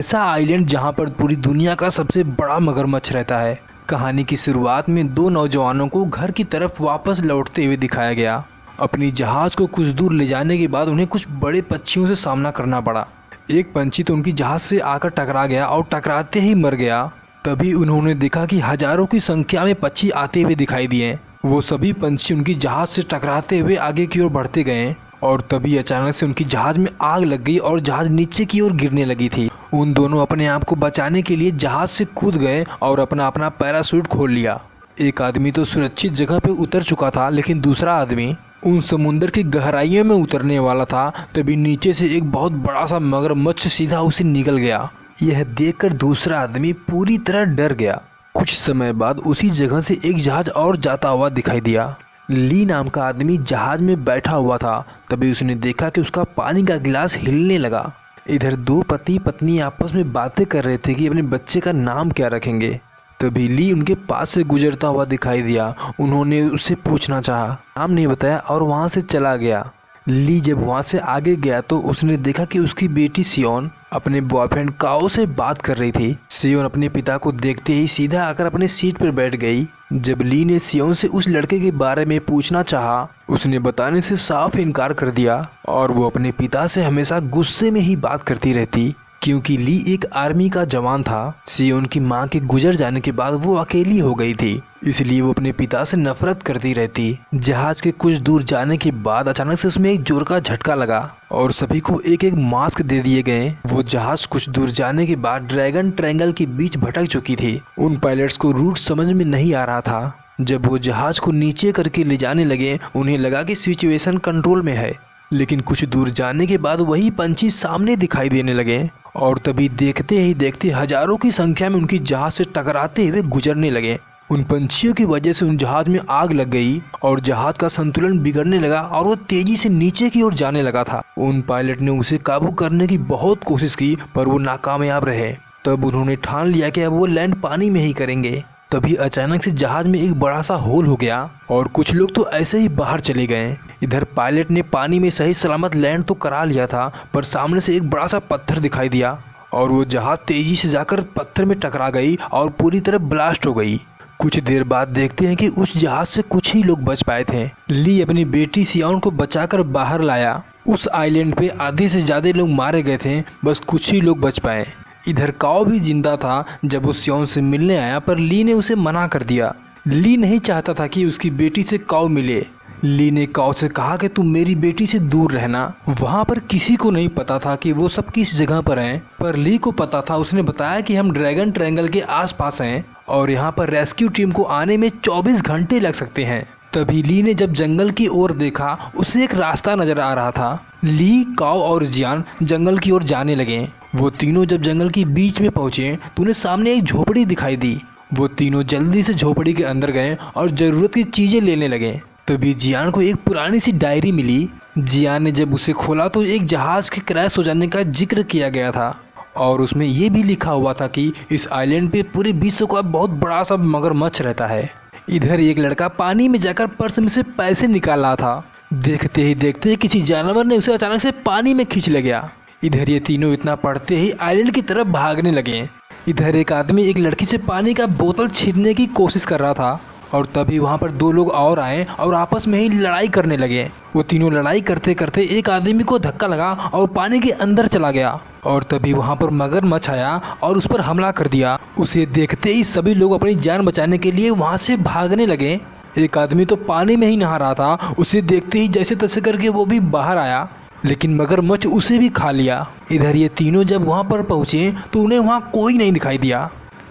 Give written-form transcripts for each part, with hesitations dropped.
ऐसा आइलैंड जहां पर पूरी दुनिया का सबसे बड़ा मगरमच्छ रहता है। कहानी की शुरुआत में दो नौजवानों को घर की तरफ वापस लौटते हुए दिखाया गया। अपनी जहाज को कुछ दूर ले जाने के बाद उन्हें कुछ बड़े पक्षियों से सामना करना पड़ा। एक पंछी तो उनकी जहाज से आकर टकरा गया और टकराते ही मर गया। तभी उन्होंने देखा कि हजारों की संख्या में पक्षी आते हुए दिखाई दिए। वो सभी पंछी उनकी जहाज से टकराते हुए आगे की ओर बढ़ते गए और तभी अचानक से उनकी जहाज में आग लग गई और जहाज नीचे की ओर गिरने लगी थी। उन दोनों अपने आप को बचाने के लिए जहाज से कूद गए और अपना अपना पैराशूट खोल लिया। एक आदमी तो सुरक्षित जगह पे उतर चुका था, लेकिन दूसरा आदमी उन समुद्र की गहराइयों में उतरने वाला था। तभी नीचे से एक बहुत बड़ा सा मगरमच्छ सीधा उसे निगल गया। यह देखकर दूसरा आदमी पूरी तरह डर गया। कुछ समय बाद उसी जगह से एक जहाज और जाता हुआ दिखाई दिया। ली नाम का आदमी जहाज में बैठा हुआ था। तभी उसने देखा कि उसका पानी का गिलास हिलने लगा। इधर दो पति पत्नी आपस में बातें कर रहे थे कि अपने बच्चे का नाम क्या रखेंगे। तभी ली उनके पास से गुजरता हुआ दिखाई दिया। उन्होंने उससे पूछना चाहा, नाम नहीं बताया और वहाँ से चला गया। ली जब वहाँ से आगे गया तो उसने देखा कि उसकी बेटी सियोन अपने बॉयफ्रेंड काओ से बात कर रही थी। सियोन अपने पिता को देखते ही सीधा आकर अपने सीट पर बैठ गई। जब ली ने सियोन से उस लड़के के बारे में पूछना चाहा, उसने बताने से साफ इनकार कर दिया और वो अपने पिता से हमेशा गुस्से में ही बात करती रहती, क्योंकि ली एक आर्मी का जवान था। सियोन की मां के गुजर जाने के बाद वो अकेली हो गई थी, इसलिए वो अपने पिता से नफरत करती रहती। जहाज के कुछ दूर जाने के बाद अचानक से उसमें एक जोर का झटका लगा और सभी को एक एक मास्क दे दिए गए। वो जहाज कुछ दूर जाने के बाद ड्रैगन ट्रायंगल के बीच भटक चुकी थी। उन पायलट्स को रूट समझ में नहीं आ रहा था। जब वो जहाज को नीचे करके ले जाने लगे, उन्हें लगा कि सिचुएशन कंट्रोल में है, लेकिन कुछ दूर जाने के बाद वही पंछी सामने दिखाई देने लगे और तभी देखते ही देखते हजारों की संख्या में उनकी जहाज से टकराते हुए गुजरने लगे। उन पंछियों की वजह से उन जहाज में आग लग गई और जहाज का संतुलन बिगड़ने लगा और वो तेजी से नीचे की ओर जाने लगा था। उन पायलट ने उसे काबू करने की बहुत कोशिश की, पर वो नाकामयाब रहे। तब उन्होंने ठान लिया कि अब वो लैंड पानी में ही करेंगे। तभी अचानक से जहाज में एक बड़ा सा होल हो गया और कुछ लोग तो ऐसे ही बाहर चले गए। इधर पायलट ने पानी में सही सलामत लैंड तो करा लिया था, पर सामने से एक बड़ा सा पत्थर दिखाई दिया और वो जहाज तेजी से जाकर पत्थर में टकरा गई और पूरी तरह ब्लास्ट हो गई। कुछ देर बाद देखते हैं कि उस जहाज से कुछ ही लोग बच पाए थे। ली अपनी बेटी सियोन को बचाकर बाहर लाया। उस आइलैंड पे आधे से ज्यादा लोग मारे गए थे, बस कुछ ही लोग बच पाए। इधर काओ भी जिंदा था। जब वो सियोन से मिलने आया, पर ली ने उसे मना कर दिया। ली नहीं चाहता था कि उसकी बेटी से काओ मिले। ली ने काओ से कहा कि तुम मेरी बेटी से दूर रहना। वहाँ पर किसी को नहीं पता था कि वो सब किस जगह पर हैं, पर ली को पता था। उसने बताया कि हम ड्रैगन ट्रायंगल के आसपास हैं और यहाँ पर रेस्क्यू टीम को आने में 24 घंटे लग सकते हैं। तभी ली ने जब जंगल की ओर देखा, उसे एक रास्ता नजर आ रहा था। ली, काओ और जियान जंगल की ओर जाने लगे। वो तीनों जब जंगल के बीच में पहुंचे तो उन्हें सामने एक झोपड़ी दिखाई दी। वो तीनों जल्दी से झोपड़ी के अंदर गए और जरूरत की चीजें लेने लगे। तभी जियान को एक पुरानी सी डायरी मिली। जियान ने जब उसे खोला तो एक जहाज के क्रैश हो जाने का जिक्र किया गया था और उसमें ये भी लिखा हुआ था कि इस आइलैंड पे पूरे विश्व का बहुत बड़ा सा मगरमच्छ रहता है। इधर एक लड़का पानी में जाकर पर्स में से पैसे निकाल रहा था। देखते ही देखते किसी जानवर ने उसे अचानक से पानी में खींच ले गया। इधर ये तीनों इतना पढ़ते ही आइलैंड की तरफ भागने लगे। इधर एक आदमी एक लड़की से पानी का बोतल छीनने की कोशिश कर रहा था और तभी वहाँ पर दो लोग और आए और आपस में ही लड़ाई करने लगे। वो तीनों लड़ाई करते करते एक आदमी को धक्का लगा और पानी के अंदर चला गया और तभी वहाँ पर मगरमच्छ आया और उस पर हमला कर दिया। उसे देखते ही सभी लोग अपनी जान बचाने के लिए वहाँ से भागने लगे। एक आदमी तो पानी में ही नहा रहा था। उसे देखते ही जैसे तैसे करके वो भी बाहर आया, लेकिन मगरमच्छ उसे भी खा लिया। इधर ये तीनों जब वहाँ पर पहुँचे तो उन्हें वहाँ कोई नहीं दिखाई दिया।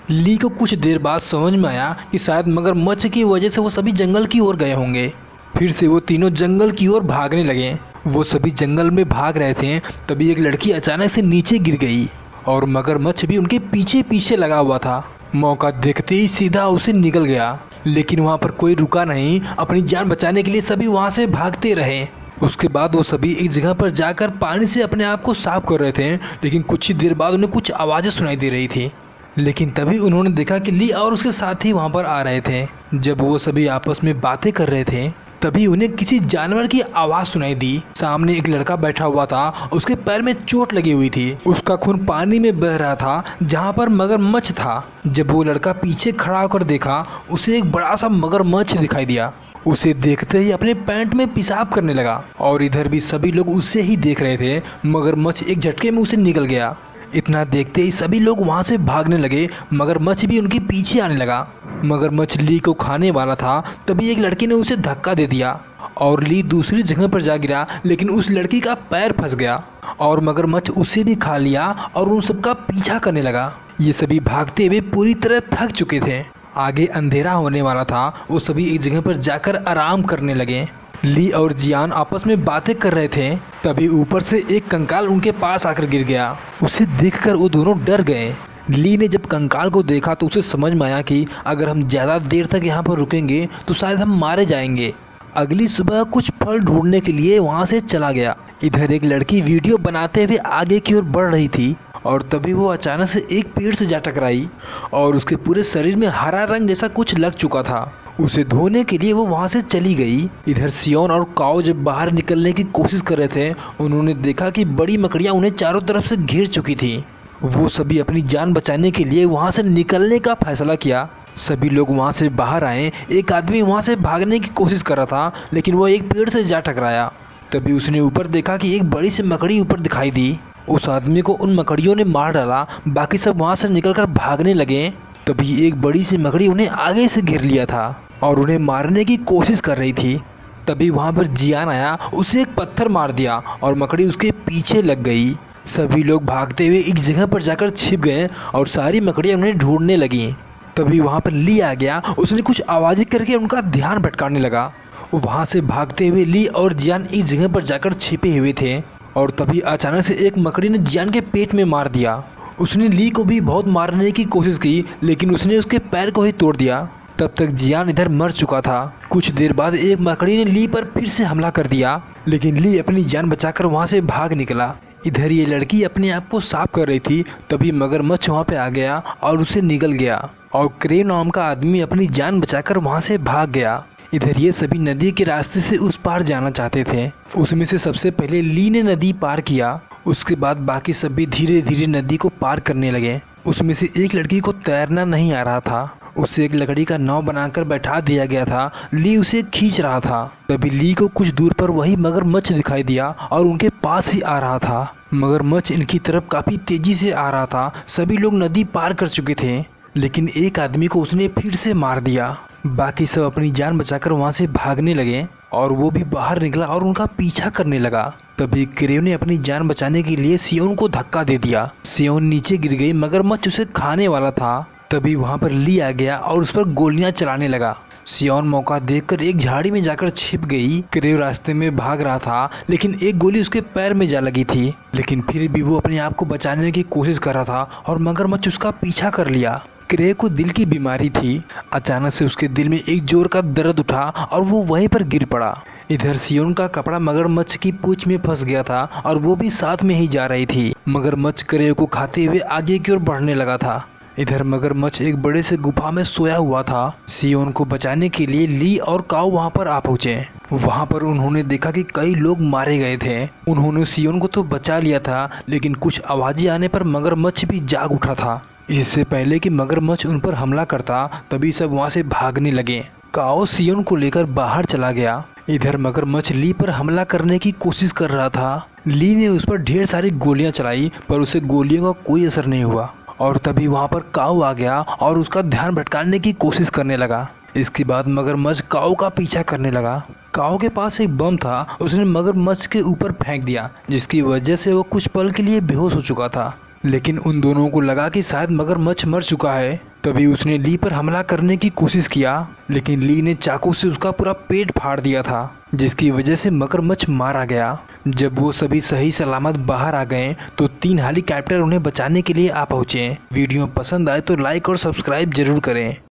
ली को कुछ देर बाद समझ में आया कि शायद मगरमच्छ की वजह से वो सभी जंगल की ओर गए होंगे। फिर से वो तीनों जंगल की ओर भागने लगे। वो सभी जंगल में भाग रहे थे, तभी एक लड़की अचानक से नीचे गिर गई और मगरमच्छ भी उनके पीछे पीछे लगा हुआ था। मौका देखते ही सीधा उसे निगल गया, लेकिन वहाँ पर कोई रुका नहीं। अपनी जान बचाने के लिए सभी वहाँ से भागते रहे। उसके बाद वो सभी एक जगह पर जाकर पानी से अपने आप को साफ कर रहे थे, लेकिन कुछ ही देर बाद उन्हें कुछ आवाज़ें सुनाई दे रही थी। लेकिन तभी उन्होंने देखा कि ली और उसके साथी वहाँ पर आ रहे थे। जब वो सभी आपस में बातें कर रहे थे तभी उन्हें किसी जानवर की आवाज सुनाई दी। सामने एक लड़का बैठा हुआ था, उसके पैर में चोट लगी हुई थी, उसका खून पानी में बह रहा था जहाँ पर मगरमच्छ था। जब वो लड़का पीछे खड़ा होकर देखा, उसे एक बड़ा सा मगरमच्छ दिखाई दिया। उसे देखते ही अपने पैंट में पेशाब करने लगा और इधर भी सभी लोग उसे ही देख रहे थे। मगरमच्छ एक झटके में उसे निगल गया। इतना देखते ही सभी लोग वहाँ से भागने लगे। मगरमच्छ भी उनके पीछे आने लगा। मगरमच्छ ली को खाने वाला था, तभी एक लड़की ने उसे धक्का दे दिया और ली दूसरी जगह पर जा गिरा, लेकिन उस लड़की का पैर फंस गया और मगरमच्छ उसे भी खा लिया और उन सबका पीछा करने लगा। ये सभी भागते हुए पूरी तरह थक चुके थे। आगे अंधेरा होने वाला था। वो सभी एक जगह पर जाकर आराम करने लगे। ली और जियान आपस में बातें कर रहे थे, तभी ऊपर से एक कंकाल उनके पास आकर गिर गया। उसे देखकर वो दोनों डर गए। ली ने जब कंकाल को देखा तो उसे समझ में आया कि अगर हम ज़्यादा देर तक यहाँ पर रुकेंगे तो शायद हम मारे जाएंगे। अगली सुबह कुछ फल ढूंढने के लिए वहाँ से चला गया। इधर एक लड़की वीडियो बनाते हुए आगे की ओर बढ़ रही थी और तभी वो अचानक से एक पेड़ से जा टकराई और उसके पूरे शरीर में हरा रंग जैसा कुछ लग चुका था। उसे धोने के लिए वो वहाँ से चली गई। इधर सियोन और काओ जब बाहर निकलने की कोशिश कर रहे थे, उन्होंने देखा कि बड़ी मकड़ियाँ उन्हें चारों तरफ से घेर चुकी थी। वो सभी अपनी जान बचाने के लिए वहाँ से निकलने का फैसला किया। सभी लोग वहाँ से बाहर आए। एक आदमी वहाँ से भागने की कोशिश कर रहा था, लेकिन वो एक पेड़ से जा टकराया। तभी उसने ऊपर देखा कि एक बड़ी सी मकड़ी ऊपर दिखाई दी। उस आदमी को उन मकड़ियों ने मार डाला। बाकी सब वहाँ से निकलकर भागने लगे। तभी एक बड़ी सी मकड़ी उन्हें आगे से घेर लिया था और उन्हें मारने की कोशिश कर रही थी। तभी वहाँ पर जियान आया, उसे एक पत्थर मार दिया और मकड़ी उसके पीछे लग गई। सभी लोग भागते हुए एक जगह पर जाकर छिप गए और सारी मकड़ियाँ उन्हें ढूंढने लगीं। तभी वहाँ पर ली आ गया। उसने कुछ आवाज़ें करके उनका ध्यान भटकाने लगा। वहाँ से भागते हुए ली और जियान एक जगह पर जाकर छिपे हुए थे और तभी अचानक से एक मकड़ी ने जियान के पेट में मार दिया। उसने ली को भी बहुत मारने की कोशिश की, लेकिन उसने उसके पैर को ही तोड़ दिया। तब तक जियान इधर मर चुका था। कुछ देर बाद एक मकड़ी ने ली पर फिर से हमला कर दिया, लेकिन ली अपनी जान बचाकर वहाँ से भाग निकला। इधर ये लड़की अपने आप को साफ कर रही थी, तभी मगरमच्छ वहाँ पे आ गया और उसे निगल गया और क्रे नाम का आदमी अपनी जान बचाकर वहाँ से भाग गया। इधर ये सभी नदी के रास्ते से उस पार जाना चाहते थे। उसमें से सबसे पहले ली ने नदी पार किया। उसके बाद बाकी सभी धीरे धीरे नदी को पार करने लगे। उसमें से एक लड़की को तैरना नहीं आ रहा था। उसे एक लकड़ी का नाव बनाकर बैठा दिया गया था। ली उसे खींच रहा था। तभी ली को कुछ दूर पर वही मगरमच्छ दिखाई दिया और उनके पास ही आ रहा था। मगरमच्छ इनकी तरफ काफ़ी तेजी से आ रहा था। सभी लोग नदी पार कर चुके थे, लेकिन एक आदमी को उसने फिर से मार दिया। बाकी सब अपनी जान बचाकर वहाँ से भागने लगे और वो भी बाहर निकला और उनका पीछा करने लगा। तभी क्रेव ने अपनी जान बचाने के लिए सियोन को धक्का दे दिया। सियोन नीचे गिर गई। मगरमच्छ उसे खाने वाला था। तभी वहाँ पर ली आ गया और उस पर गोलियां चलाने लगा। सियोन मौका देखकर एक झाड़ी में जाकर छिप गई। क्रेव रास्ते में भाग रहा था, लेकिन एक गोली उसके पैर में जा लगी थी, लेकिन फिर भी वो अपने आप को बचाने की कोशिश कर रहा था और मगरमच्छ उसका पीछा कर लिया। क्रे को दिल की बीमारी थी। अचानक से उसके दिल में एक जोर का दर्द उठा और वो वहीं पर गिर पड़ा। इधर सियोन का कपड़ा मगरमच्छ की पूंछ में फंस गया था और वो भी साथ में ही जा रही थी। मगरमच्छ क्रे को खाते हुए आगे की ओर बढ़ने लगा था। इधर मगरमच्छ एक बड़े से गुफा में सोया हुआ था। सियोन को बचाने के लिए ली और काऊ वहां पर आ पहुंचे। वहां पर उन्होंने देखा कि कई लोग मारे गए थे। उन्होंने सियोन को तो बचा लिया था, लेकिन कुछ आवाजें आने पर मगरमच्छ भी जाग उठा था। इससे पहले कि मगरमच्छ उन पर हमला करता, तभी सब वहां से भागने लगे। काओ सियोन को लेकर बाहर चला गया। इधर मगरमच्छ ली पर हमला करने की कोशिश कर रहा था। ली ने उस पर ढेर सारी गोलियां चलाई, पर उसे गोलियों का कोई असर नहीं हुआ। और तभी वहां पर काऊ आ गया और उसका ध्यान भटकाने की कोशिश करने लगा। इसके बाद मगरमच्छ काऊ का पीछा करने लगा। काऊ के पास एक बम था। उसने मगरमच्छ के ऊपर फेंक दिया, जिसकी वजह से वो कुछ पल के लिए बेहोश हो चुका था। लेकिन उन दोनों को लगा कि शायद मगरमच्छ मर चुका है। तभी उसने ली पर हमला करने की कोशिश किया, लेकिन ली ने चाकू से उसका पूरा पेट फाड़ दिया था, जिसकी वजह से मगरमच्छ मारा गया। जब वो सभी सही सलामत बाहर आ गए तो 3 हेलीकॉप्टर उन्हें बचाने के लिए आ पहुँचे। वीडियो पसंद आए तो लाइक और सब्सक्राइब जरूर करें।